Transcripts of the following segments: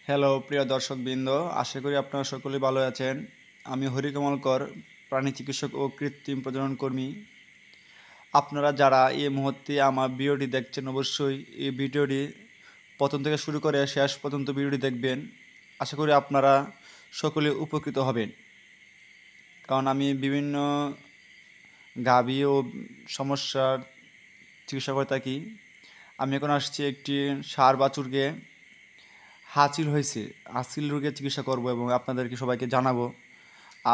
Hello প্রিয় দর্শকবৃন্দ, আশা করি আপনারা সকলেই ভালো আছেন। আমি হরিকমল কর, প্রাণী চিকিৎসক ও কৃত্রিম প্রজনন কর্মী। আপনারা যারা এই মুহূর্তে আমার ভিডিওটি দেখছেন, অবশ্যই এই ভিডিওটি প্রথম থেকে শুরু করে শেষ পর্যন্ত ভিডিওটি দেখবেন। আশা করি আপনারা সকলে উপকৃত হবেন, কারণ আমি বিভিন্ন গাভী ও সমস্যার চিকিৎসা করে থাকি। আমি এখন আসছি একটি ষাঁড় বাছুরকে হাঁচিল হয়েছে, হাঁচিল রোগের চিকিৎসা করব এবং আপনাদেরকে সবাইকে জানাবো।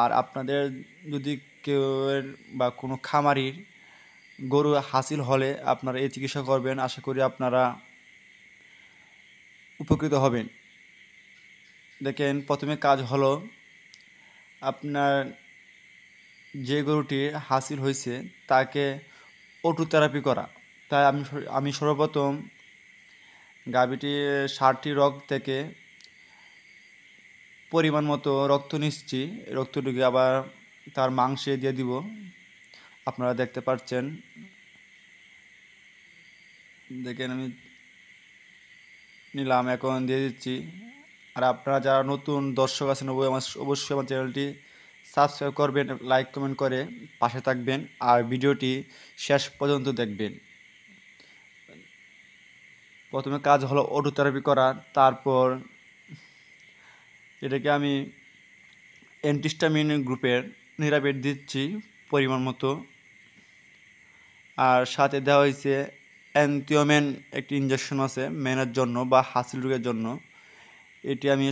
আর আপনাদের যদি কেউ বা কোনো খামারির গরু হাঁচিল হলে আপনারা এই চিকিৎসা করবেন, আশা করি আপনারা উপকৃত হবেন। দেখেন, প্রথমে কাজ হলো আপনার যে গরুটি হাঁচিল হয়েছে তাকে অটো থেরাপি করা। তাই আমি সর্বপ্রথম গাভীটি 60টি রগ থেকে পরিমাণ মতো রক্ত নিচ্ছি। রক্তটুকু আবার তার মাংসে দিয়ে দিব। আপনারা দেখতে পাচ্ছেন, দেখেন আমি নিলাম, এখন দিয়ে দিচ্ছি। আর আপনারা যারা নতুন দর্শক আছেন অবশ্যই আমার চ্যানেলটি সাবস্ক্রাইব করবেন, লাইক কমেন্ট করে পাশে থাকবেন আর ভিডিওটি শেষ পর্যন্ত দেখবেন। প্রথমে কাজ হলো অটো থেরাপি করা, তারপর এটাকে আমি অ্যান্টিস্টামিন গ্রুপের নিরাপেট দিচ্ছি পরিমাণ মতো। আর সাথে দেওয়া হয়েছে অ্যান্টিওমেন, একটি ইঞ্জেকশন আছে মেনের জন্য বা হাঁচিল রোগের জন্য। এটি আমি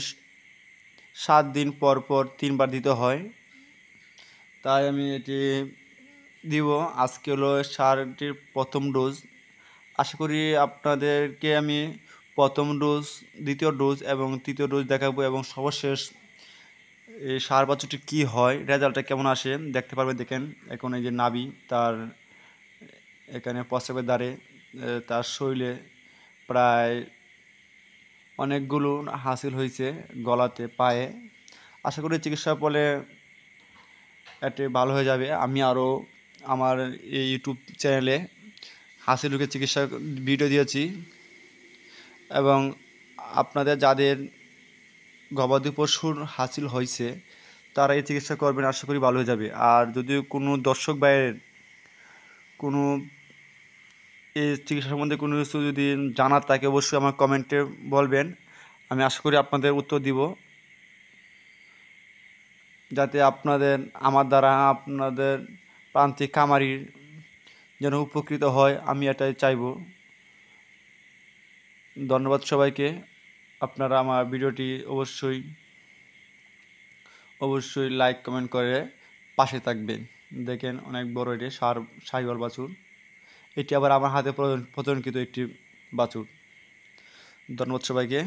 7 দিন পর পর 3 বার দিতে হয়, তাই আমি এটি দিব। আজকে হলো সারটির প্রথম ডোজ। আশা করি আপনাদেরকে আমি প্রথম ডোজ, দ্বিতীয় ডোজ এবং তৃতীয় ডোজ দেখাবো এবং সর্বশেষ এই সার বাছুরটি কী হয়, রেজাল্টটা কেমন আসে দেখতে পারবেন। দেখেন, এখন এই যে নাভি, তার এখানে প্রস্রাবের দ্বারে তার শরীরে প্রায় অনেকগুলো হাঁচিল হয়েছে, গলাতে, পায়ে। আশা করি চিকিৎসার ফলে এটি ভালো হয়ে যাবে। আমি আরও আমার এই ইউটিউব চ্যানেলে হাঁচিল রোগের চিকিৎসা ভিডিও দিয়েছি এবং আপনাদের যাদের গবাদি পশুর হাঁচিল হয়েছে তারা এই চিকিৎসা করবেন, আশা করি ভালো হয়ে যাবে। আর যদি কোনো দর্শক ভাইয়ের কোনো এই চিকিৎসা সম্বন্ধে কোনো কিছু যদি জানার থাকে, অবশ্যই আমার কমেন্টে বলবেন। আমি আশা করি আপনাদের উত্তর দিব, যাতে আপনাদের আমার দ্বারা আপনাদের প্রান্তিক খামারির যেন উপকৃত হয়, আমি এটাই চাইব। ধন্যবাদ সবাইকে। আপনারা আমার ভিডিওটি অবশ্যই লাইক কমেন্ট করে পাশে থাকবেন। দেখেন, অনেক বড় এটি সাহিওয়াল বাছুর। এটি আবার আমার হাতে প্রজননকৃত একটি বাছুর। ধন্যবাদ সবাইকে।